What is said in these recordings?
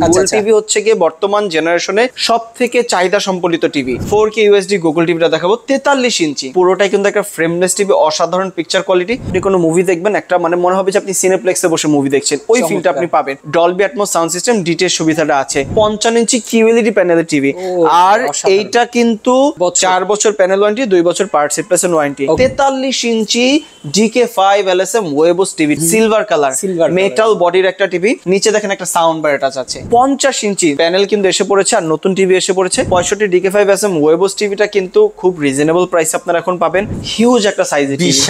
Google TV হচ্ছে গিয়ে বর্তমান জেনারেশনে সব থেকে চাহিদা সম্বলিত টিভি। 4K UHD গুগল টিভিটা দেখাবো 43 ইঞ্চি, পুরোটাই কিন্তু একটা ফ্রেমলেস টিভি, অসাধারণ পিকচার কোয়ালিটি। আপনি কোনো মুভি দেখবেন একটা মানে মনে হবে যে আপনি সিনেপ্লেক্সে বসে মুভি দেখছেন, ওই ফিলটা আপনি পাবেন। Dolby atoms sound system, DTS সুবিধাটা আছে। 55 ইঞ্চি QLED প্যানেলের টিভি, আর এইটা কিন্তু 4 বছর প্যানেল ওয়ারেন্টি, 2 বছর parts replacement warranty. 43 inch DK5 LSM webOS TV, silver colour, metal বডির একটা টিভি। নিচে দেখেন একটা সাউন্ড বার অ্যাটাচ আছে। 50 ইঞ্চি প্যানেল কিন্তু এসে পড়েছে, আর নতুন টিভি এসে পড়েছে। 65 DK5 LSM ওয়েবস টিভিটা কিন্তু খুব রিজনেবল প্রাইসে আপনারা এখন পাবেন। হিউজ একটা সাইজের টিভি,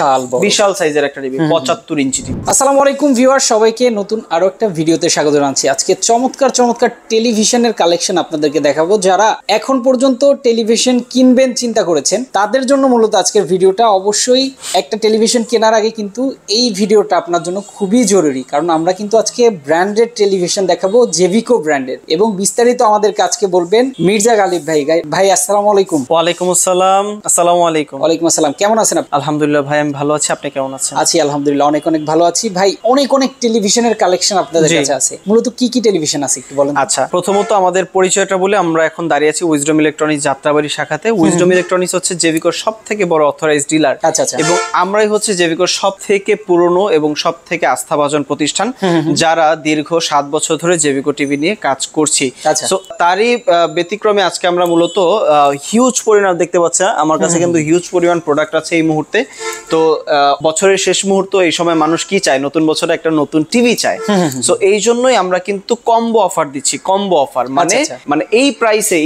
বিশাল সাইজের একটা টিভি, 75 ইঞ্চি টিভি। আসসালামু আলাইকুম ভিউয়ার, সবাইকে নতুন আরো একটা ভিডিওতে স্বাগত জানাচ্ছি। আজকে চমৎকার টেলিভিশনের কালেকশন আপনাদেরকে দেখাবো। যারা এখন পর্যন্ত টেলিভিশন কিনবেন চিন্তা করেছেন, তাদের জন্য মূলত আজকের ভিডিওটা। অবশ্যই একটা টেলিভিশন কেনার আগে কিন্তু এই ভিডিওটা আপনার জন্য খুবই জরুরি, কারণ আমরা কিন্তু আজকে ব্র্যান্ডেড টেলিভিশন দেখাবো, জেভিকো ব্র্যান্ডের। এবং বিস্তারিত আমাদের কাজকে বলবেন মির্জা গালিব ভাই। ভাই আসসালামু আলাইকুম। ওয়ালাইকুম আসসালাম। আসসালামু আলাইকুম। ওয়ালাইকুম আসসালাম। কেমন আছেন আপনি? আলহামদুলিল্লাহ ভাই, আমি ভালো আছি, আপনি কেমন আছেন? আছি আলহামদুলিল্লাহ, অনেক ভালো আছি ভাই। অনেক টেলিভিশনের কালেকশন আপনাদের কাছে আছে, মূলত কি টেলিভিশন আছে একটু বলেন। আচ্ছা, প্রথমত আমাদের পরিচয়টা বলে, আমরা এখন দাঁড়িয়ে আছি উইজডম ইলেকট্রনিক্স যাত্রাবাড়ি শাখাতে। উইজডম ইলেকট্রনিক্স হচ্ছে জেভিকোর সবথেকে বড় অথরাইজড ডিলার। আচ্ছা। এবং আমরাই হচ্ছে জেভিকোর সবথেকে পুরনো এবং সবথেকে আস্থাভাজন প্রতিষ্ঠান, যারা দীর্ঘ 7 বছর ধরে জেভিকো টিভি নিয়ে কাজ করছি। সো তারই ব্যতিক্রমে আজকে আমরা মূলত হিউজ পরিমাণ দেখতে পাচ্ছি। আমার কাছে কিন্তু হিউজ পরিমাণ প্রোডাক্ট আছে এই মুহূর্তে। তো বছরের শেষ মুহূর্ত, এই সময় মানুষ কি চায়? নতুন বছরে একটা নতুন টিভি চায়। সো এই জন্যই আমরা কিন্তু কম্বো অফার দিচ্ছি। কম্বো অফার মানে এই প্রাইসে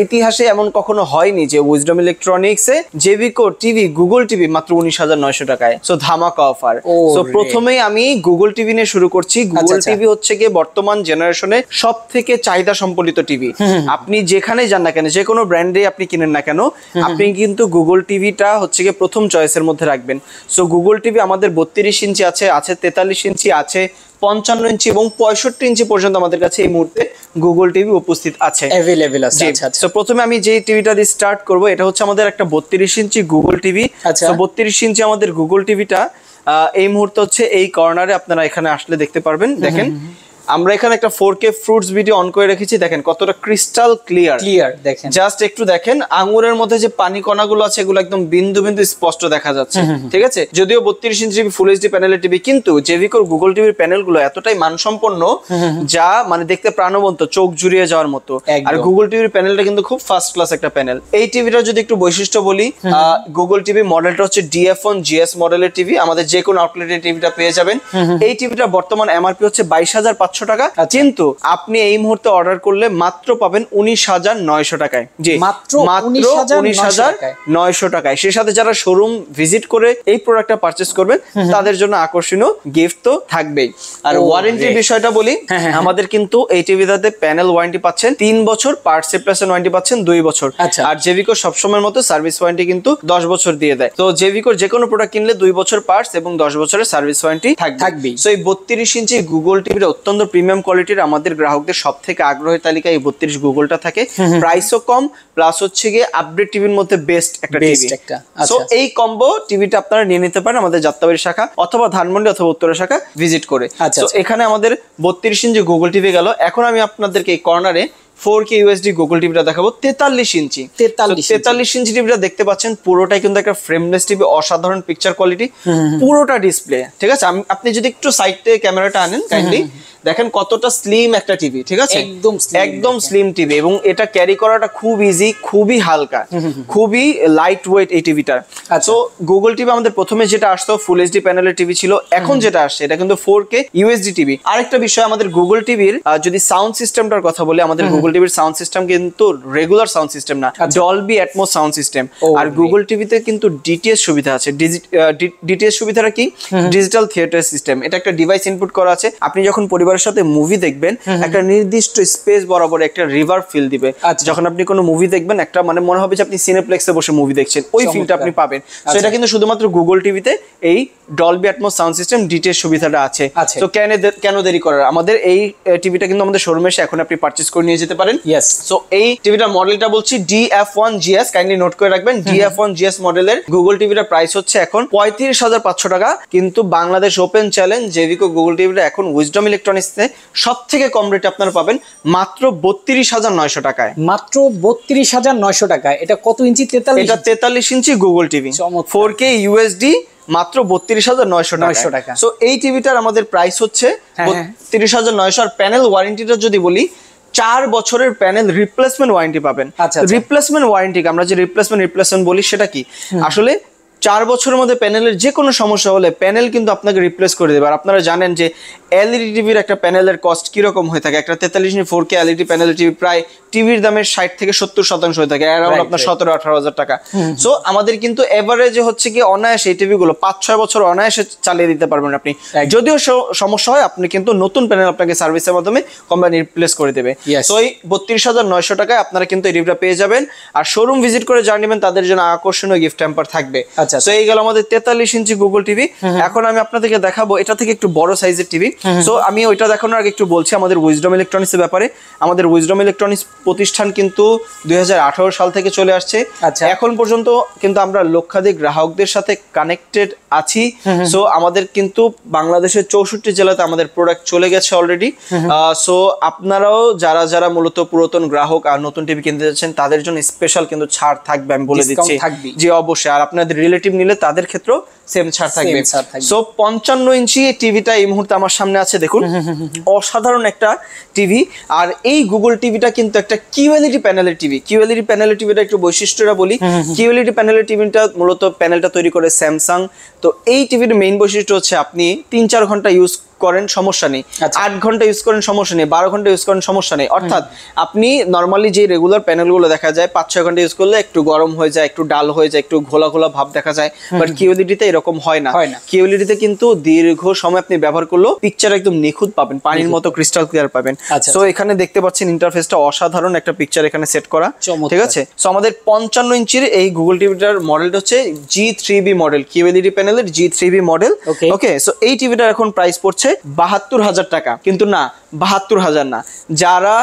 ইতিহাসে এমন কখনো হয়নি যে উইজডম ইলেকট্রনিক্সে জেভিকো টিভি, গুগল টিভি মাত্র 19,900 টাকায়। সো ধামাকা অফার। সো প্রথমেই আমি গুগল টিভি নিয়ে শুরু করছি। গুগল টিভি হচ্ছে গিয়ে বর্তমান জেনারেশনে সব থেকে চাহিদা সম্বলিত টিভি। আপনি যেখানে যান না কেন, যে কোনো ব্র্যান্ডে আপনি কিনেন না কেন, আপনি কিন্তু গুগল টিভিটা হচ্ছে গিয়ে প্রথম চয়েসের মধ্যে রাখবেন। সো গুগল টিভি আমাদের 32 ইঞ্চি আছে, 43 ইঞ্চি আছে, 55 ইঞ্চি এবং 65 ইঞ্চি পর্যন্ত আমাদের কাছে এই মুহূর্তে গুগল টিভি উপস্থিত আছে, अवेलेबल আছে। তো প্রথমে আমি যে টিভিটা দিয়ে স্টার্ট করব, এটা হচ্ছে আমাদের একটা 32 ইঞ্চি গুগল টিভি। তো 32 ইঞ্চি আমাদের গুগল টিভিটা এই মুহূর্তে হচ্ছে এই কর্নারে, আপনারা এখানে আসলে দেখতে পারবেন। দেখেন আমরা এখানে একটা 4K ফ্রুটস ভিডিও অন করে রেখেছি। দেখেন কতটা ক্রিস্টাল ক্লিয়ার দেখেন। জাস্ট একটু দেখেন আঙ্গুরের মধ্যে যে পানি কণাগুলো আছে, এগুলো একদম বিন্দু বিন্দু স্পষ্ট দেখা যাচ্ছে। ঠিক আছে, যদিও 32 ইঞ্চি ফুল এইচডি প্যানেলের টিভি, কিন্তু জেভিকোর গুগল টিভির প্যানেলগুলো এতটাই মানসম্পন্ন যা মানে দেখতে প্রাণবন্ত, চোখ জুড়িয়ে যাওয়ার মতো। আর গুগল টিভির প্যানেলটা কিন্তু খুব ফার্স্ট ক্লাস একটা প্যানেল। এই টিভিটার যদি একটু বৈশিষ্ট্য বলি, গুগল টিভি মডেলটা হচ্ছে DF1 GS মডেলের টিভি। আমাদের যে কোনো আউটলেটে টিভিটা পেয়ে যাবেন। এই টিভিটা বর্তমান MRP হচ্ছে 22,500 টাকা, কিন্তু আপনি এই মুহূর্তে অর্ডার করলে মাত্র পাবেন 19,900 টাকায়। জি, মাত্র 19,900 টাকায়। সেই সাথে যারা শোরুম ভিজিট করে এই প্রোডাক্টটা পারচেজ করবেন, তাদের জন্য আকর্ষণীয় গিফট তো থাকবেই। আর ওয়ারেন্টির বিষয়টা বলি, আমাদের কিন্তু এই টিভিটাতে প্যানেল ওয়ারেন্টি পাচ্ছেন 3 বছর, পার্টস রিপ্লেসমেন্ট ওয়ারেন্টি পাচ্ছেন 2 বছর। আর জেভিকো সবসময়ের মতো সার্ভিস ওয়ারেন্টি কিন্তু 10 বছর দিয়ে দেয়। তো জেভিকোর যে কোনো প্রোডাক্ট কিনলে 2 বছর পার্টস এবং 10 বছরের সার্ভিস ওয়ারেন্টি থাকবেই। সো এই 32 ইঞ্চি গুগল টিভিটা অত্যন্ত প্রিমিয়াম কোয়ালিটির। আমাদের গ্রাহকদের সব থেকে আগ্রহের তালিকায় এই 32 গুগলটা থাকে। প্রাইসও কম, প্লাস হচ্ছে গিয়ে আপডেট টিভির মধ্যে বেস্ট একটা টিভি। সো এই কম্বো টিভিটা আপনারা নিয়ে নিতে পারেন আমাদের যাত্রাবাড়ি শাখা অথবা ধানমন্ডি অথবা উত্তরা শাখা ভিজিট করে। তো এখানে আমাদের 32 ইঞ্চি গুগল টিভি গেল। এখন আমি আপনাদেরকে এই কর্নারে 4K UHD গুগল টিভিটা দেখাবো 43 ইঞ্চি। 43 ইঞ্চি টিভিটা দেখতে পাচ্ছেন, পুরোটাই কিন্তু একটা ফ্রেমলেস টিভি, অসাধারণ পিকচার কোয়ালিটি, পুরোটা ডিসপ্লে। ঠিক আছে, আপনি যদি একটু সাইড থেকে ক্যামেরাটা আনেন কাইন্ডলি, দেখেন কতটা স্লিম একটা টিভি। ঠিক আছে, একদম স্লিম টিভি, এবং এটা ক্যারি করাটা খুব ইজি, খুবই হালকা, খুবই লাইট ওয়েট এই টিভিটার। তো গুগল টিভি আমাদের প্রথমে যেটা আসতো ফুল এইচডি প্যানেলের টিভি ছিল, এখন যেটা আসছে এটা কিন্তু 4K UHD টিভি। আরেকটা বিষয়, আমাদের গুগল টিভির যদি সাউন্ড সিস্টেমটার কথা বলি, আমাদের গুগল টিভির সাউন্ড সিস্টেম কিন্তু রেগুলার সাউন্ড সিস্টেম না, ডলবি অ্যাটমস সাউন্ড সিস্টেম। আর গুগল টিভিতে কিন্তু ডিটিএস সুবিধা আছে। ডিটিএস সুবিধাটা কি? Digital theatre system. এটা একটা ডিভাইস ইনপুট করা আছে। আপনি যখন পরিবারের সাথে মুভি দেখবেন, একটা নির্দিষ্ট স্পেস বরাবর একটা রিভার্ব ফিল দিবে। যখন আপনি কোনো মুভি দেখবেন, একটা মানে মনে হবে যে আপনি সিনেপ্লেক্সে বসে মুভি দেখছেন, ওই ফিলটা আপনি পাবেন। সো এটা কিন্তু শুধুমাত্র গুগল টিভিতে এই Dolby atoms sound system DTS সুবিধাটা আছে। তো কেন দেরি করার, আমাদের এই টিভিটা কিন্তু আমাদের শোরুমে এসে এখন আপনি পারচেজ করে নিয়ে যেতে পারেন। সো এই টিভিটার মডেলটা বলছি DF1 GS, কাইন্ডলি নোট করে রাখবেন। DF1 GS মডেলের গুগল টিভিটার প্রাইস হচ্ছে এখন 35,500 টাকা। কিন্তু বাংলাদেশ ওপেন চ্যালেঞ্জ, জেভিকো গুগল টিভিটা এখন উইজডম ইলেকট্রনিক্স ইলেকট্রনিক্সে সব থেকে কম রেটে আপনারা পাবেন মাত্র 32,900 টাকায়। মাত্র 32,900 টাকায়। এটা কত ইঞ্চি? 43? এটা 43 ইঞ্চি গুগল টিভি 4K UHD, মাত্র 32,900 টাকা। সো এই টিভিটার আমাদের প্রাইস হচ্ছে 32,900। আর প্যানেল ওয়ারেন্টিটা যদি বলি, 4 বছরের প্যানেল রিপ্লেসমেন্ট ওয়ারেন্টি পাবেন। রিপ্লেসমেন্ট ওয়ারেন্টি, আমরা যে রিপ্লেসমেন্ট বলি সেটা কি? আসলে 4 বছরের মধ্যে প্যানেলের যে কোনো সমস্যা হলে প্যানেল কিন্তু আপনাকে রিপ্লেস করে দেবে। আর আপনারা জানেন যে এলইডি টিভির একটা প্যানেলের কস্ট কিরকম হয়ে থাকে। একটা 43 ইঞ্চি 4K এলইডি প্যানেল টিভি প্রায় টিভির দামের 60 থেকে 70% হয়ে থাকে, অ্যারাউন্ড আপনার 17-18 টাকা। সো আমাদের কিন্তু এভারেজে হচ্ছে কি অনায়াসে এই টিভিগুলো 5-6 বছর অনায়াসে চালিয়ে দিতে পারবেন আপনি। যদিও সমস্যা হয়, আপনি কিন্তু নতুন প্যানেল আপনাকে সার্ভিসের মাধ্যমে কোম্পানি রিপ্লেস করে দেবে। সো এই 32,900 টাকায় আপনারা কিন্তু এই টিভিটা পেয়ে যাবেন। আর শোরুম ভিজিট করে জানিয়ে নেবেন, তাদের জন্য আকর্ষণীয় গিফট হ্যাম্পার থাকবে। সো এই গেল আমাদের 43 ইঞ্চি গুগল টিভি। এখন আমি আপনাদেরকে দেখাবো এটা থেকে একটু বড় সাইজের টিভি। সো আমি ওইটা দেখানোর আগে একটু বলছি আমাদের উইজডম ইলেকট্রনিক্স এর ব্যাপারে। আমাদের উইজডম ইলেকট্রনিক্স প্রতিষ্ঠান কিন্তু 2018 সাল থেকে চলে আসছে। এখন পর্যন্ত কিন্তু আমরা লক্ষাধিক গ্রাহকদের সাথে কানেক্টেড আছি। সো আমাদের কিন্তু বাংলাদেশের 64 জেলাতে আমাদের প্রোডাক্ট চলে গেছে অলরেডি। সো আপনারাও যারা মূলত পুরাতন গ্রাহক আর নতুন টিভি কিনতে যাচ্ছেন, তাদের জন্য স্পেশাল কিন্তু ছাড় থাকবে, আমি বলে দিচ্ছি। জি অবশ্যই। আর আপনাদের রিলেটিভ নিলে তাদের ক্ষেত্রেও সেম ছাড় থাকবে। সো 55 ইঞ্চি টিভিটা এই মুহূর্তে আমার সামনে আছে, দেখুন অসাধারণ একটা টিভি। আর এই গুগল টিভিটা কিন্তু একটা কিউএলইডি প্যানেলের টিভি। কিউএলইডি প্যানেলের টিভিটা একটু বৈশিষ্ট্যটা বলি। কিউএলইডি প্যানেলের টিভিটা মূলত প্যানেলটা তৈরি করে স্যামসাং। তো এই টিভির মেইন বৈশিষ্ট্য হচ্ছে আপনি 3-4 ঘন্টা ইউজ করেন সমস্যা নেই, 8 ঘন্টা ইউজ করেন সমস্যা নেই, 12 ঘন্টা ইউজ করেন সমস্যা নেই। অর্থাৎ আপনি নর্মালি যে রেগুলার প্যানেলগুলো দেখা যায় 5-6 ঘন্টা ইউজ করলে একটু গরম হয়ে যায়, একটু ডাল হয়ে যায়, একটু ঘোলা ঘোলা ভাব দেখা যায়। বাট কিউএলইডিতে এরকম হয় না। কিউএলইডিতে কিন্তু দীর্ঘ সময় আপনি ব্যবহার করলেও পিকচার একদম নিখুঁত পাবেন, পানির মতো ক্রিস্টাল ক্লিয়ার পাবেন। সো এখানে দেখতে পাচ্ছেন ইন্টারফেসটা অসাধারণ একটা পিকচার এখানে সেট করা, ঠিক আছে। সো আমাদের 55 ইঞ্চির এই গুগল টিভিটার মডেলটা হচ্ছে G3B মডেল, কিউএলইডি প্যানেলের G3B মডেল। ওকে, সো এই টিভিটার এখন প্রাইস পড়ছে 72,000 টাকা। কিন্তু না, 72,000 না, যারা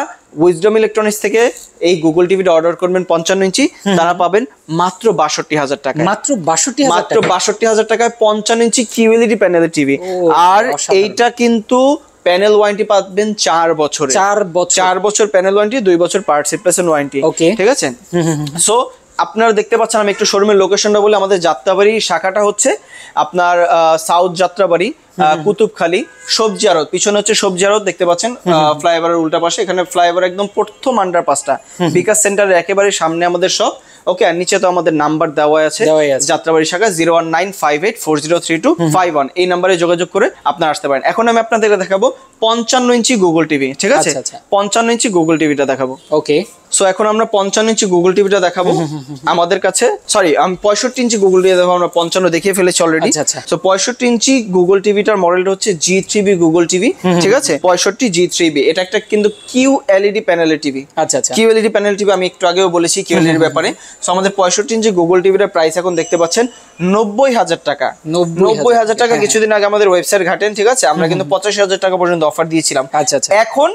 উইজডম ইলেকট্রনিক্স থেকে এই গুগল টিভিটা অর্ডার করবেন 55 ইঞ্চি, তারা পাবেন মাত্র 62,000 টাকা। মাত্র 62,000 টাকায় 55 ইঞ্চি কিউএলইডি প্যানেলের টিভি। আর এইটা কিন্তু প্যানেল ওয়ারেন্টি পাবেন 4 বছর। 4 বছর প্যানেল ওয়ারেন্টি, 2 বছর পার্টস রিপ্লেসমেন্ট ওয়ারেন্টি, ঠিক আছে। সো আপনারা দেখতে পাচ্ছেন, আমি একটু শোরুমের লোকেশনটা বলি। আমাদের যাত্রাবাড়ি শাখাটা হচ্ছে আপনার সাউথ যাত্রাবাড়ি, কুতুবখালী, সবজি আড়ত। পিছনে হচ্ছে সবজি আড়ত, দেখতে পাচ্ছেন ফ্লাইওভারের উল্টা পাশে। এখানে ফ্লাইওভার একদম প্রথম আন্ডারপাসটা, বিকাশ সেন্টারের একেবারে সামনে আমাদের সব। ওকে, আর নিচে তো আমাদের নাম্বার দেওয়া আছে, যাত্রাবাড়ি শাখা 01958403251। এই নাম্বারে যোগাযোগ করে আপনারা আসতে পারেন। এখন আমি আপনাদেরকে দেখাবো 55 ইঞ্চি গুগল টিভি, ঠিক আছে। 55 ইঞ্চি গুগল টিভিটা দেখাবো। ওকে, সো এখন আমরা 55 ইঞ্চি গুগল টিভিটা দেখাবো। আমাদের কাছে সরি, আমি 65 ইঞ্চি গুগল টিভি দেখাবো। আমরা 55 দেখিয়ে ফেলেছি অলরেডি। সো 65 ইঞ্চি গুগল টিভিটার মডেলটা হচ্ছে G3B গুগল টিভি, ঠিক আছে। 65 G3B, এটা একটা কিন্তু কিউএলইডি প্যানেলের টিভি। কিউএলইডি প্যানেল টিভি আমি একটু আগেও বলেছি কিউএলইডির ব্যাপারে। সো আমাদের 65 ইঞ্চি গুগল টিভিটার প্রাইস এখন দেখতে পাচ্ছেন 90,000 টাকা। 90,000 টাকা। কিছুদিন আগে আমাদের ওয়েবসাইট ঘাটেন, ঠিক আছে, আমরা কিন্তু 85,000 টাকা পর্যন্ত অফার দিয়েছিলাম। এখন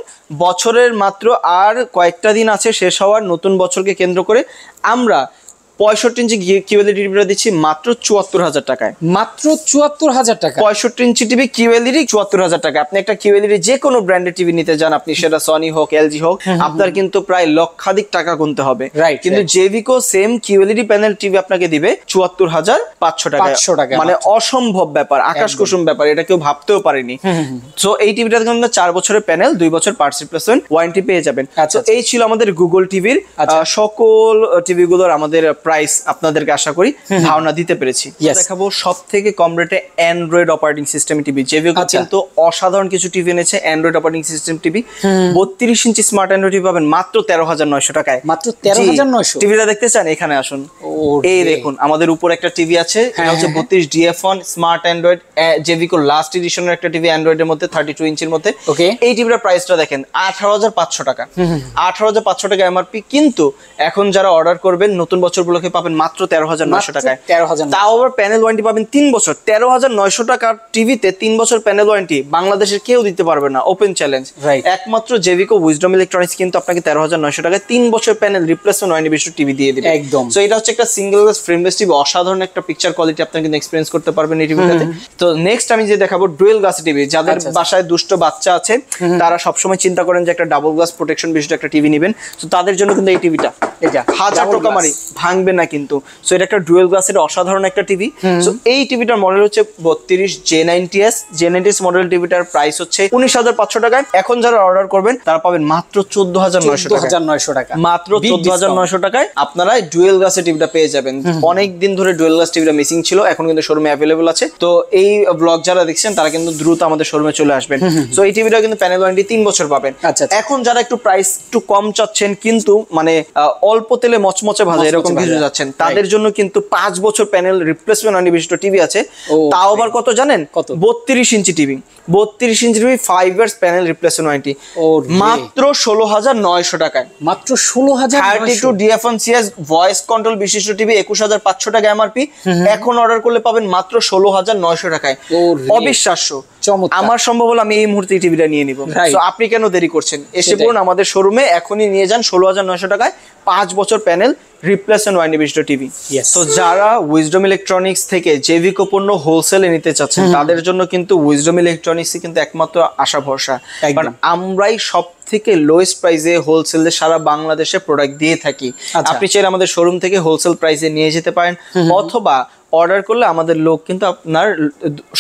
বছরের মাত্র আর কয়েকটা দিন আছে শেষ হওয়ার, নতুন বছরকে কেন্দ্র করে আমরা 65 ইঞ্চি কিউএলইডি টিভিটা দিচ্ছি মাত্র 74,000 টাকায়। মাত্র 74,000 টাকা। 65 ইঞ্চি টিভি কিউএলইডি 74,000 টাকা। আপনি একটা কিউএলইডি যে কোনো ব্র্যান্ডের টিভি নিতে যান, আপনি সেটা সনি হোক, এলজি হোক, আপনার কিন্তু প্রায় লক্ষাধিক টাকা গুনতে হবে। কিন্তু জেভিকো সেম কিউএলইডি প্যানেল টিভি আপনাকে দিবে 74,500 টাকা। মানে অসম্ভব ব্যাপার, আকাশ কুসুম ব্যাপার, এটা কেউ ভাবতেও পারেনি। সো এই টিভিটা কিন্তু 4 বছরের প্যানেল, 2 বছর পার্টস রিপ্লেসমেন্ট ওয়ারেন্টি পেয়ে যাবেন। তো এই ছিল আমাদের গুগল টিভির সকল টিভিগুলোর আমাদের প্রাইস আপনাদেরকে আশা করি ধারণা দিতে পেরেছি। দেখাবো সব থেকে কম রেটে অ্যান্ড্রয়েড অপারেটিং সিস্টেম টিভি। জেভিকো কিন্তু অসাধারণ কিছু টিভি এনেছে অ্যান্ড্রয়েড অপারেটিং সিস্টেম টিভি। 32 ইঞ্চি স্মার্ট অ্যান্ড্রয়েড টিভি পাবেন মাত্র 13,900 টাকায়। মাত্র 13,900। টিভিটা দেখতে চান? এখানে আসুন। এই দেখুন, আমাদের উপর একটা টিভি আছে, এটা হচ্ছে 32 DF1 স্মার্ট অ্যান্ড্রয়েড, জেভিকো লাস্ট এডিশনের একটা টিভি অ্যান্ড্রয়েডের মধ্যে, 32 ইঞ্চির মধ্যে। এই টিভিটার প্রাইসটা দেখেন 18,500 টাকা। 18,500 টাকা এমআরপি। কিন্তু এখন যারা অর্ডার করবেন নতুন বছর উপলক্ষে পাবেন মাত্র 13,900 টাকায়। 13,900 তাও আবার প্যানেল ওয়ারেন্টি পাবেন 3 বছর। 13,900 টাকার টিভিতে 3 বছর প্যানেল ওয়ারেন্টি বাংলাদেশের কেউ দিতে পারবে না, ওপেন চ্যালেঞ্জ। একমাত্র জেভিকো উইজডম ইলেকট্রনিক্স কিন্তু আপনাকে 13,900 টাকায় 3 বছর প্যানেল রিপ্লেসমেন্ট ওয়ারেন্টি বিশিষ্ট টিভি দিয়ে দিবে একদম। সো এটা হচ্ছে একটা সিঙ্গেল গ্লাস ফ্রেমলেস টিভি, অসাধারণ একটা পিকচার কোয়ালিটি আপনারা কিন্তু এক্সপেরিয়েন্স করতে পারবেন এই টিভিটাতে। তো নেক্সট আমি যে দেখাবো ডুয়েল গ্লাস টিভি। যাদের বাসায় দুষ্ট বাচ্চা আছে তারা সবসময় চিন্তা করেন যে একটা ডাবল গ্লাস প্রোটেকশন বিশিষ্ট একটা টিভি নেবেন, তো তাদের জন্য কিন্তু এই টিভিটা এটা 1000 টাকা মারি ভাঙবে না কিন্তু। সো এটা একটা ডুয়েল গ্লাসের অসাধারণ একটা টিভি। সো এই টিভিটার মডেল হচ্ছে 32 J90S। J90S মডেল টিভিটার প্রাইস হচ্ছে 19,500 টাকায়। এখন যারা অর্ডার করবেন তারা পাবেন মাত্র 14,900 টাকা, মাত্র 14,900 টাকায় আপনারা ডুয়েল গ্লাসের টিভিটা পেয়ে যাবেন। অনেক দিন ধরে ডুয়েল গ্লাস টিভিটা মিসিং ছিল, এখন কিন্তু শোরুমে অ্যাভেলেবল আছে। তো এই ব্লগ যারা দেখছেন তারা কিন্তু দ্রুত আমাদের শোরুমে চলে আসবেন। সো এই টিভিটা কিন্তু প্যানেল ওয়ারেন্টি 3 বছর পাবেন। এখন যারা একটু প্রাইস একটু কম চাচ্ছেন কিন্তু মানে অল্প তেলে মচমচে ভাজা এরকম কিছু যাচ্ছেন, তাদের জন্য কিন্তু 5 বছর প্যানেল রিপ্লেসমেন্ট ওয়ারেন্টি বিশিষ্ট টিভি আছে। তাও আবার কত জানেন? 32 inch TV, 32 inch TV 5 years panel replacement warranty মাত্র 16,900 টাকায়। মাত্র 16,900। 32 DFN-CS ভয়েস কন্ট্রোল বিশিষ্ট টিভি 21,500 টাকা এমআরপি। এখন অর্ডার করলে পাবেন মাত্র 16,900 টাকায়। অবিশ্বাস্য। আমার সম্ভব হলো আমি এই মুহূর্তে টিভিটা নিয়ে নিব। সো আপনি কেন দেরি করছেন? এসে পড়ুন আমাদের শোরুমে, এখনই নিয়ে যান 16,900 টাকায় 5 বছর প্যানেল রিপ্লেসমেন্ট ওয়ারেন্টি বিশিষ্ট টিভি। সো যারা উইজডম ইলেকট্রনিক্স থেকে জেভিকো পণ্য হোলসেলে নিতে চাচ্ছেন তাদের জন্য কিন্তু উইজডম ইলেকট্রনিক্সই কিন্তু একমাত্র আশা ভরসা। কারণ আমরাই সব থেকে লোয়েস্ট প্রাইসে হোলসেলে সারা বাংলাদেশে প্রোডাক্ট দিয়ে থাকি। আপনি চাইলে আমাদের শোরুম থেকে হোলসেল প্রাইসে নিয়ে যেতে পারেন, অথবা অর্ডার করলে আমাদের লোক কিন্তু আপনার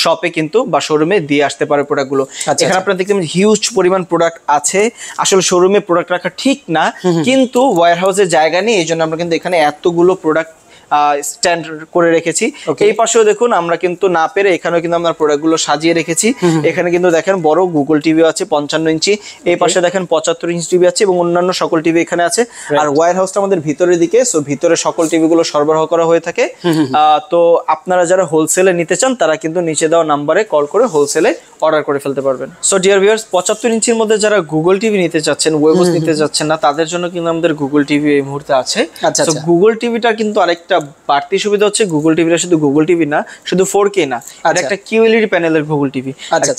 শপে কিন্তু বা শোরুমে দিয়ে আসতে পারে প্রোডাক্টগুলো। এখানে আপনারা দেখতে পাচ্ছেন হিউজ পরিমাণ প্রোডাক্ট আছে। আসলে শোরুমে প্রোডাক্ট রাখা ঠিক না, কিন্তু ওয়্যার হাউসে জায়গা নেই, এই জন্য আমরা কিন্তু এখানে এতগুলো প্রোডাক্ট স্ট্যান্ড করে রেখেছি। এই পাশেও দেখুন আমরা কিন্তু না পেরে এখানেও কিন্তু আমরা প্রোডাক্টগুলো সাজিয়ে রেখেছি। এখানে কিন্তু দেখেন বড় গুগল টিভি আছে 55 ইঞ্চি, এই পাশে দেখেন 75 ইঞ্চি টিভি আছে এবং অন্যান্য সকল টিভি এখানে আছে। আর ওয়্যার হাউসটা আমাদের ভিতরের দিকে, সো ভিতরে সকল টিভিগুলো সরবরাহ করা হয়ে থাকে। তো আপনারা যারা হোলসেলে নিতে চান তারা কিন্তু নিচে দেওয়া নাম্বারে কল করে হোলসেলে অর্ডার করে ফেলতে পারবেন। সো ডিয়ার ভিউয়ার্স, 75 ইঞ্চির মধ্যে যারা গুগল টিভি নিতে চাচ্ছেন, ওয়েবস নিতে চাচ্ছেন না, তাদের জন্য কিন্তু আমাদের গুগল টিভি এই মুহূর্তে আছে। তো গুগল টিভিটা কিন্তু আরেকটা বাড়তি সুবিধা হচ্ছে, গুগল টিভিটা শুধু গুগল টিভি না, শুধু 4K না, এটা একটা QLED প্যানেলের গুগল টিভি।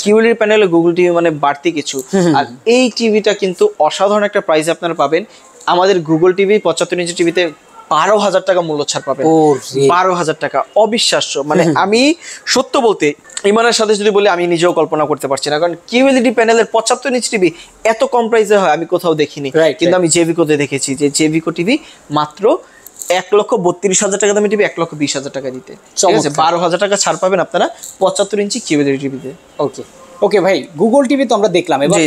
QLED প্যানেলের গুগল টিভি মানে বাড়তি কিছু। আর এই টিভিটা কিন্তু অসাধারণ একটা প্রাইসে আপনারা পাবেন। আমাদের গুগল টিভি 75 ইঞ্চি টিভিতে 12,000 টাকা মূল্য ছাড় পাবেন। 12,000 টাকা, অবিশ্বাস্য। মানে আমি সত্য বলতে ইমানের সাথে যদি বলি আমি নিজেও কল্পনা করতে পারছি না, কারণ QLED প্যানেলের 75 ইঞ্চি টিভি এত কম প্রাইসে হয় আমি কোথাও দেখিনি। কিন্তু আমি জেভিকোতে দেখেছি যে জেভিকো টিভি মাত্র 1,32,000 টাকা দামি টিভি 1,20,000 টাকা দিতে, ঠিক আছে? 12,000 টাকা ছাড় পাবেন আপনারা 75 ইঞ্চি QLED টিভিতে। ওকে ভাই, গুগল টিভি তো আমরা দেখলাম, এবার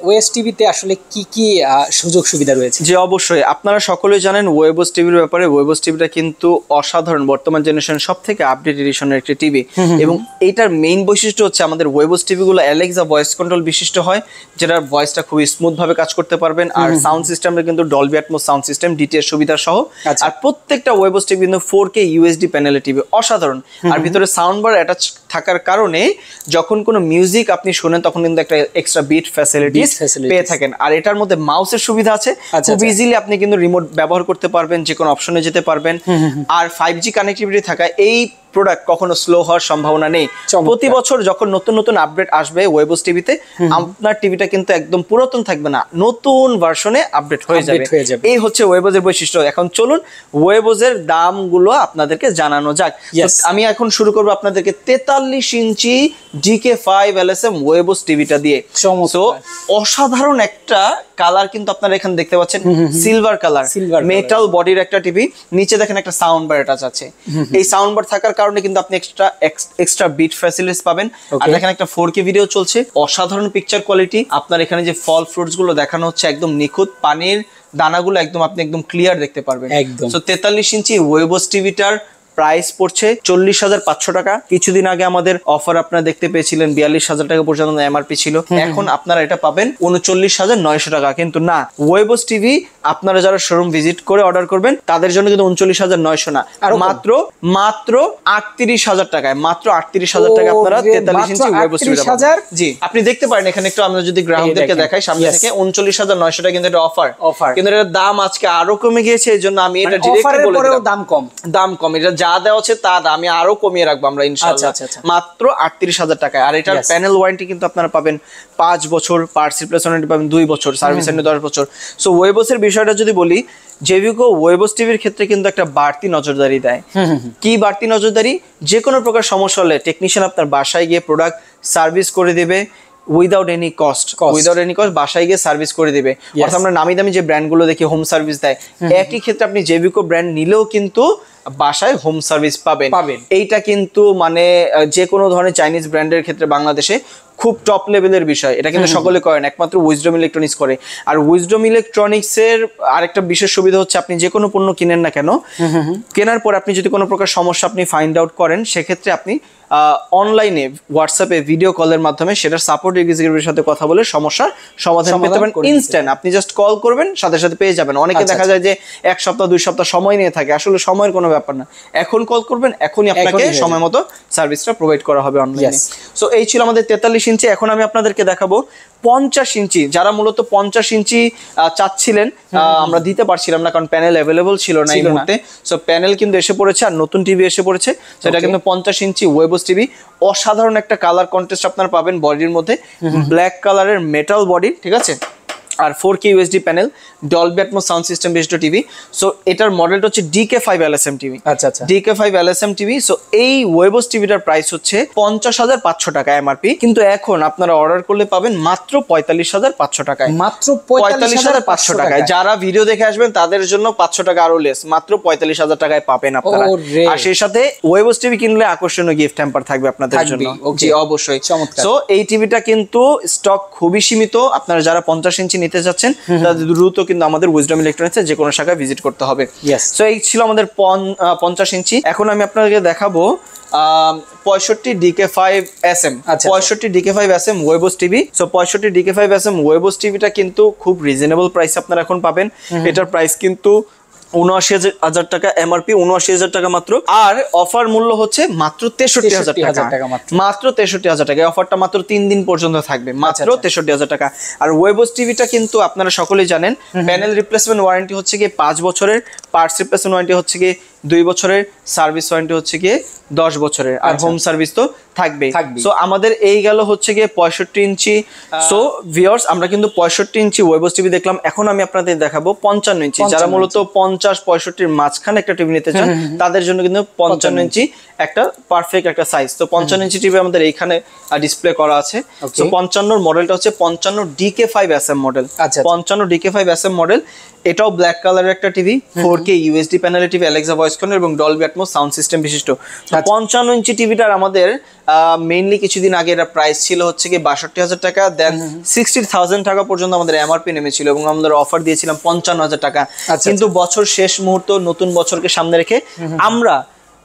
ওয়েস টিভিতে আসলে কি কি সুযোগ সুবিধা রয়েছে? জি অবশ্যই, আপনারা সকলেই জানেন ওয়েবস টিভির ব্যাপারে। ওয়েবস টিভিটা কিন্তু অসাধারণ, বর্তমান জেনারেশন সব থেকে আপডেট এডিশনের একটি টিভি, এবং এইটার মেইন বৈশিষ্ট্য হচ্ছে আমাদের ওয়েবস টিভিগুলো অ্যালেক্সা ভয়েস কন্ট্রোল বিশিষ্ট হয়, যেটার ভয়েসটা খুবই স্মুথ ভাবে কাজ করতে পারবেন। আর সাউন্ড সিস্টেমটা কিন্তু Dolby atoms sound system, DTS সুবিধা সহ। আর প্রত্যেকটা ওয়েবস টিভি কিন্তু 4K UHD প্যানেলের টিভি, অসাধারণ। আর ভিতরে সাউন্ড বার অ্যাটাচ থাকার কারণে যখন কোনো মিউজিক আপনি শোনেন তখন কিন্তু একটা এক্সট্রা বিট ফ্যাসিলিটিস পেয়ে থাকেন। আর এটার মধ্যে মাউসের সুবিধা আছে, খুব ইজিলি আপনি কিন্তু রিমোট ব্যবহার করতে পারবেন, যে কোনো অপশনে যেতে পারবেন। আর 5G কানেক্টিভিটি থাকা এই প্রোডাক্ট কখনো স্লো হওয়ার সম্ভাবনা নেই। প্রতি বছর যখন নতুন নতুন আপডেট আসবে ওয়েবস টিভিতে, আপনার টিভিটা কিন্তু একদম পুরাতন থাকবে না, নতুন ভার্সনে আপডেট হয়ে যাবে। এই হচ্ছে ওয়েবসের বৈশিষ্ট্য। এখন চলুন ওয়েবসের দামগুলো আপনাদেরকে জানানো যাক। আমি এখন শুরু করবো আপনাদেরকে 43 ইঞ্চি DK5 LSM ওয়েবস টিভিটা দিয়ে। তো অসাধারণ একটা কালার কিন্তু আপনারা এখানে দেখতে পাচ্ছেন, সিলভার কালার, মেটাল বডির একটা টিভি। নিচে দেখেন একটা সাউন্ড বার অ্যাটাচ আছে। এই সাউন্ড বার থাকার কারণে কিন্তু আপনি এক্সট্রা বিট ফ্যাসিলিটিস পাবেন। আর দেখেন একটা 4K ভিডিও চলছে, অসাধারণ পিকচার কোয়ালিটি। আপনার এখানে যে ফল ফ্রুটস গুলো দেখানো হচ্ছে একদম নিখুঁত, পানির দানাগুলো একদম আপনি একদম ক্লিয়ার দেখতে পারবেন। তো 43 ইঞ্চি ওয়েবস টিভিটার প্রাইস পড়ছে 40,500 টাকা। কিছুদিন আগে আমাদের অফার আপনারা দেখতে পেয়েছিলেন 42,000 টাকা পর্যন্ত এমআরপি ছিল, এখন আপনারা এটা পাবেন 39,900 টাকা। কিন্তু না, ওয়েবস টিভি আপনারা যারা শোরুম ভিজিট করে অর্ডার করবেন তাদের জন্য কিন্তু 39,900 না, মাত্র 38,000 টাকায়, মাত্র 38,000 টাকা আপনারা 43 ইঞ্চি ওয়েবস টিভি পাবেন। জি, আপনি দেখতে পারেন এখানে একটু আমরা যদি গ্রাহকদেরকে দেখাই সামনে থেকে 39,900 টাকা কিন্তু এটা অফার, কিন্তু এর দাম আজকে আরো কমে গিয়েছে, এজন্য আমি এটা ডিরেক্টলি বলে দিলাম দাম কম, এটা যা দেওয়া আছে তা আমি আরো কমিয়ে রাখবো আমরা ইনশাআল্লাহ, মাত্র 38,000 টাকায়। আর এটার প্যানেল ওয়ারেন্টি কিন্তু আপনারা পাবেন 5 বছর, পার্টস রিপ্লেসমেন্ট পাবেন 2 বছর, সার্ভিস ওয়ারেন্টি 10 বছর। সো ওয়েবসের বিষয়টা যদি বলি, জেভিকো ওয়েবস টিভির ক্ষেত্রে কিন্তু একটা বাড়তি নজরদারি দেয়। কি বাড়তি নজরদারি? যে কোনো প্রকার সমস্যা হলে টেকনিশিয়ান আপনার বাসায় গিয়ে প্রোডাক্ট সার্ভিস করে দেবে উইদাউট এনি কস্ট, বাসায় গিয়ে সার্ভিস করে দিবে। অর্থাৎ আমরা নামি দামি যে ব্র্যান্ডগুলো দেখি হোম সার্ভিস দেয়, একই ক্ষেত্রে আপনি জেভিকো ব্র্যান্ড নিলেও কিন্তু বাসায় হোম সার্ভিস পাবেন। এইটা কিন্তু মানে যে কোনো ধরনের চাইনিজ ব্র্যান্ডের ক্ষেত্রে বাংলাদেশে খুব টপ লেভেলের বিষয়, এটা কিন্তু সকলে করেন, একমাত্র উইজডম ইলেকট্রনিক্স করে। আর উইজডম ইলেকট্রনিক্স এর আরেকটা বিশেষ সুবিধা হচ্ছে, আপনি যে কোনো পণ্য কিনেন না কেন, কেনার পর আপনি যদি কোনো প্রকার সমস্যা আপনি ফাইন্ড আউট করেন, সেক্ষেত্রে আপনি অনলাইনে হোয়াটসঅ্যাপে ভিডিও কলের মাধ্যমে সেটার সাপোর্ট এক্সিকিউটিভের সাথে কথা বলে সমস্যার সমাধান পেতে পারেন ইনস্ট্যান্ট। আপনি জাস্ট কল করবেন, সাথে সাথে পেয়ে যাবেন। অনেকে দেখা যায় যে 1 সপ্তাহ 2 সপ্তাহ সময় নিয়ে থাকে, আসলে সময়ের কোনো ব্যাপার না, এখন কল করবেন, এখনই আপনাকে সময় মতো সার্ভিসটা প্রোভাইড করা হবে অনলাইনে। সো এই ছিল আমাদের 43 ইঞ্চি। এখন আমি আপনাদেরকে দেখাবো 50 ইঞ্চি। যারা মূলত 50 ইঞ্চি চাচ্ছিলেন, আমরা দিতে পারছিলাম না কারণ প্যানেল অ্যাভেলেবল ছিল না এই মুহূর্তে। সো প্যানেল কিন্তু এসে পড়েছে আর নতুন টিভি এসে পড়েছে, সেটা কিন্তু 50 ইঞ্চি ওয়েবস টিভি। অসাধারণ একটা কালার কন্ট্রাস্ট আপনারা পাবেন বডির মধ্যে, ব্ল্যাক কালারের মেটাল বডি, ঠিক আছে, আর 4K UHD panel, Dolby atoms sound system বিশিষ্ট টিভি। সো এটার মডেলটা হচ্ছে DK5 LSM টিভি। আচ্ছা, DK5 LSM টিভি। সো এই ওয়েবস টিভিটার প্রাইস হচ্ছে 50,500 টাকা এমআরপি, কিন্তু এখন আপনারা অর্ডার করলে পাবেন মাত্র 45,500 টাকায়, মাত্র 45,500 টাকায়। যারা ভিডিও দেখে আসবেন তাদের জন্য 500 টাকা আরো লেস, মাত্র 45,000 টাকায় পাবেন আপনারা। আর সেই সাথে ওয়েবস টিভি কিনলে আকর্ষণীয় গিফট হ্যাম্পার থাকবে আপনাদের জন্য। জি অবশ্যই। সো এই টিভিটা কিন্তু স্টক খুবই সীমিত, আপনারা যারা 50 ইঞ্চি নিতে যাচ্ছেন তাদের দ্রুত কিন্তু আমাদের উইজডম ইলেকট্রনিক্স এর যে কোনো শাখায় ভিজিট করতে হবে। সো এই ছিল আমাদের 50 ইঞ্চি। এখন আমি আপনাদেরকে দেখাবো 65 DK5 SM, 65 DK5 SM webOS TV. So 65 DK5 SM webOS টিভিটা কিন্তু খুব রিজনেবল প্রাইস আপনারা এখন পাবেন। এটার প্রাইস কিন্তু 79,000 টাকা এমআরপি, 79,000 টাকা মাত্র। আর অফার মূল্য হচ্ছে মাত্র 63,000 টাকা, মাত্র 63,000 টাকা। অফারটা মাত্র 3 দিন পর্যন্ত থাকবে, মাত্র 63,000 টাকা। আর ওয়েবস টিভিটা কিন্তু আপনারা সকলেই জানেন, প্যানেল রিপ্লেসমেন্ট ওয়ারেন্টি হচ্ছে কি 5 বছরের, পার্টস রিপ্লেসমেন্ট ওয়ারেন্টি হচ্ছে কি 2 বছরের, সার্ভিস ওয়ারেন্টি হচ্ছে কি 10 বছরের, আর হোম সার্ভিস তো থাকবে। সো আমাদের এই গেল হচ্ছে গিয়ে 65 ইঞ্চি। সো ভিউয়ার্স, আমরা কিন্তু 65 ইঞ্চি ওয়েবস টিভি দেখলাম। এখন আমি আপনাদের দেখাবো 55 ইঞ্চি। যারা মূলত 50-65 মাঝখানে একটা টিভি নিতে চান তাদের জন্য কিন্তু 55 ইঞ্চি একটা পারফেক্ট একটা সাইজ। তো 55 ইঞ্চি টিভি আমাদের এইখানে ডিসপ্লে করা আছে। তো 55 মডেলটা হচ্ছে 55 DK5 SM model. 55 DK5 SM model, এটাও ব্ল্যাক কালারের একটা টিভি, 4K UHD প্যানেলের টিভি, অ্যালেক্সা ভয়েস কন্ট্রোল এবং ডলবি অ্যাটমস সাউন্ড সিস্টেম বিশিষ্ট। 55 ইঞ্চি টিভিটার আমাদের মেইনলি কিছুদিন আগে এর প্রাইস ছিল হচ্ছে কি 62,000 টাকা, দেন 60,000 টাকা পর্যন্ত আমাদের এমআরপি নেমেছিল এবং আমাদের অফার দিয়েছিলাম 55,000 টাকা। কিন্তু বছর শেষ মুহূর্ত, নতুন বছরকে সামনে রেখে আমরা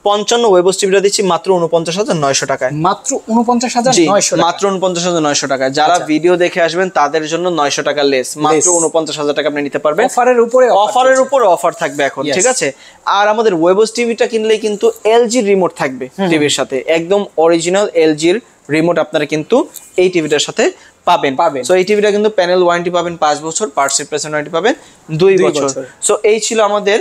55 ওয়েবস টিভিটা দিচ্ছি মাত্র 49,900 টাকায়, মাত্র 49,900, মাত্র 49,900 টাকায়। যারা ভিডিও দেখে আসবেন তাদের জন্য 900 টাকা লেস, মাত্র 49,000 টাকা আপনি নিতে পারবেন। অফারের উপরে অফার থাকবে এখন, ঠিক আছে। আর আমাদের ওয়েবস টিভিটা কিনলে কিন্তু LG রিমোট থাকবে টিভির সাথে, একদম অরিজিনাল LG রিমোট আপনারা কিন্তু এই টিভিটার সাথে পাবেন। সো এই টিভিটা কিন্তু প্যানেল ওয়ারেন্টি পাবেন 5 বছর, পার্টস রিপ্লেসমেন্ট ওয়ারেন্টি পাবেন 2 বছর। সো এই ছিল আমাদের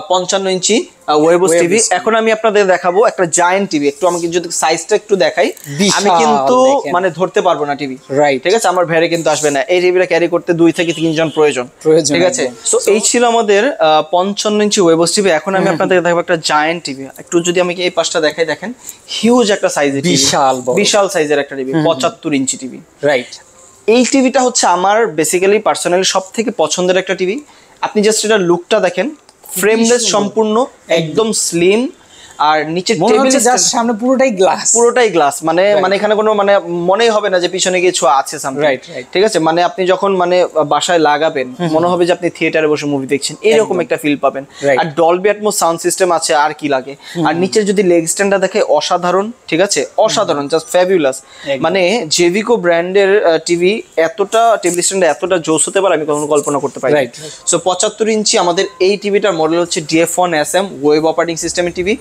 55 ইঞ্চি ওয়েবস টিভি। এখন আমি আপনাদের দেখাবো একটা জায়ান্ট টিভি। একটু আমাকে যদি সাইজটা একটু দেখাই, আমি কিন্তু মানে ধরতে পারবো না টিভি, রাইট, ঠিক আছে, আমার ভেড়ে কিন্তু আসবে না। এই টিভিটা ক্যারি করতে 2 থেকে 3 জন প্রয়োজন, ঠিক আছে। সো এই ছিল আমাদের 55 ইঞ্চি ওয়েবস টিভি। এখন আমি আপনাদের দেখাবো একটা জায়ান্ট টিভি। একটু যদি আমাকে এই পাশটা দেখাই, দেখেন হিউজ একটা সাইজের টিভি, বিশাল সাইজের একটা টিভি, 75 ইঞ্চি টিভি, রাইট। এই টিভিটা হচ্ছে আমার বেসিক্যালি পার্সোনালি সব থেকে পছন্দের একটা টিভি। আপনি জাস্ট এটার লুকটা দেখেন, ফ্রেমলেস সম্পূর্ণ, একদম স্লিম, আর নিচে মনে টেবিল হচ্ছে জাস্ট সামনে পুরোটাই গ্লাস, মানে এখানে কোনো মানে মনেই হবে না যে পিছনে কিছু আছে সামথিং, রাইট। ঠিক আছে? মানে আপনি যখন মানে বাসায় লাগাবেন মনে হবে যে আপনি থিয়েটারে বসে মুভি দেখছেন, এরকম একটা ফিল পাবেন। Right. আর ডলবি অ্যাটমস সাউন্ড সিস্টেম আছে, আর কি লাগে? আর নিচের যদি লেগ স্ট্যান্ডটা দেখে অসাধারণ, ঠিক আছে, অসাধারণ, জাস্ট ফ্যাবুলাস। মানে জেভিকো ব্র্যান্ডের টিভি এতটা টেবিল স্ট্যান্ড এতটা জোস হতে পারে আমি কখনো কল্পনা করতে পারি। Right. সো 75 ইঞ্চি আমাদের এই টিভিটার মডেল হচ্ছে DF1SM ওয়েব অপারেটিং সিস্টেমের টিভি।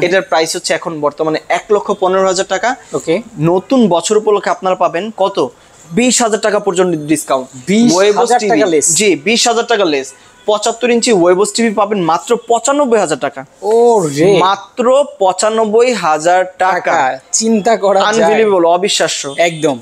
এটার প্রাইস হচ্ছে এখন বর্তমানে 1,15,000 টাকা। ওকে, নতুন বছর উপলক্ষে আপনারা পাবেন কত? 20,000 টাকা পর্যন্ত ডিসকাউন্ট। 20,000 টাকা less? জি, 20,000 টাকা লেস। 75 ইঞ্চি ওয়েবস টিভি পাবেন মাত্র 95,000 টাকা। ও রে, মাত্র 95,000 টাকা। চিন্তা করা যায়, আনবিলিভেবল, অবিশ্বাস্য একদম।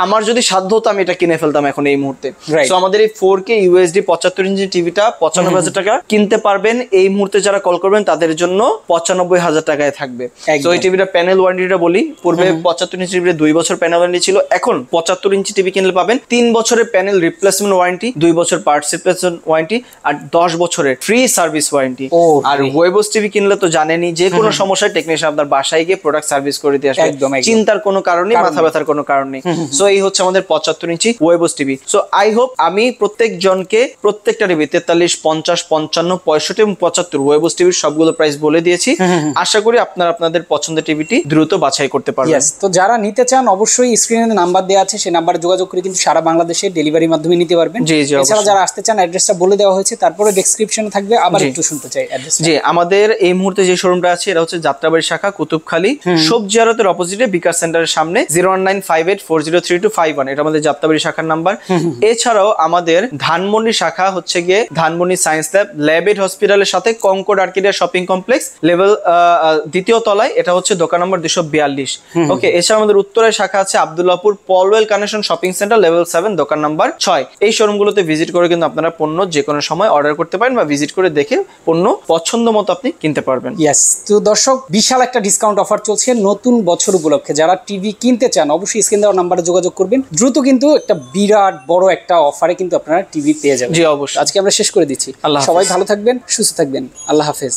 আমার যদি সাধ্য হতো আমি এটা কিনে ফেলতাম এখন এই মুহূর্তে। Right. সো আমাদের এই 4K UHD 75 ইঞ্চি টিভিটা 95,000 টাকা কিনতে পারবেন। এই মুহূর্তে যারা কল করবেন তাদের জন্য 95,000 টাকায় থাকবে। একদম। তো এই টিভিটা প্যানেল ওয়ারেন্টিটা বলি, পূর্বে 75 ইঞ্চি টিভিতে 2 বছর প্যানেল ওয়ারেন্টি ছিল, এখন 75 ইঞ্চি টিভি কিনলে পাবেন 3 বছরের প্যানেল রিপ্লেসমেন্ট ওয়ারেন্টি, 2 বছর পার্টস রিপ্লেসমেন্ট ওয়ারেন্টি, আর 10 বছরের ফ্রি সার্ভিস ওয়ারেন্টি। আর ওয়েবস টিভি কিনলে তো জানেনই যে কোনো সমস্যায় টেকনিশিয়ান আপনার বাসায় গিয়ে প্রোডাক্ট সার্ভিস করে দিয়ে আসবে। একদম, একদম। চিন্তার কোনো কারণ নেই, মাথা ব্যথার কোনো কারণ নেই। সো এই হচ্ছে আমাদের 75 ইঞ্চি ওয়েবস টিভি। সো আই হোপ আমি প্রত্যেক জনকে প্রত্যেকটা টিভি 43, 50, 55, 65 এবং 75 ওয়েবস টিভির সবগুলো প্রাইস বলে দিয়েছি। আশা করি আপনারা আপনাদের পছন্দের টিভিটি দ্রুত বাছাই করতে পারবেন। Yes, তো যারা নিতে চান অবশ্যই স্ক্রিনে নাম্বার দেওয়া আছে, সেই নাম্বারে যোগাযোগ করে কিন্তু সারা বাংলাদেশে ডেলিভারির মাধ্যমে নিতে পারবেন। জি, জি, এছাড়া অবশ্যই। যারা আসতে চান অ্যাড্রেসটা বলে দেওয়া হয়েছে, তারপরে ডেসক্রিপশনে থাকবে, আবার জি। একটু শুনতে চাই অ্যাড্রেস। জি, আমাদের এই মুহূর্তে যে শোরুমটা আছে এটা হচ্ছে যাত্রাবাড়ি শাখা, কুতুবখালী সবজি আড়তের অপোজিটে বিকাশ সেন্টারের সামনে, 01958403251, এটা আমাদের যাত্রাবাড়ি শাখার নাম্বার। এছাড়াও আমাদের ধানমন্ডি শাখা হচ্ছে গিয়ে ধানমন্ডি সায়েন্স ল্যাব হসপিটালের সাথে কনকর্ড আর্কিডিয়া শপিং কমপ্লেক্স লেভেল দ্বিতীয় তলায়, এটা হচ্ছে দোকান নম্বর 242। ওকে, এছাড়া আমাদের উত্তরের শাখা আছে Abdullahpur Polwel connection shopping centre level 7 দোকান নাম্বার 6। এই শোরুমগুলোতে ভিজিট করে কিন্তু আপনারা পণ্য যে কোনো সময় অর্ডার করতে পারেন বা ভিজিট করে দেখে পণ্য পছন্দ মতো আপনি কিনতে পারবেন। ইয়েস, তো দর্শক বিশাল একটা ডিসকাউন্ট অফার চলছে নতুন বছর উপলক্ষে। যারা টিভি কিনতে চান অবশ্যই স্ক্রিন দেওয়া নাম্বারে যোগাযোগ করবেন দ্রুত, কিন্তু একটা বিরাট বড় একটা অফারে কিন্তু আপনারা টিভি পেয়ে যাবেন। জি, অবশ্যই। আজকে আমরা শেষ করে দিচ্ছি। আল্লাহ হাফেজ। সবাই ভালো থাকবেন, সুস্থ থাকবেন। আল্লাহ হাফেজ।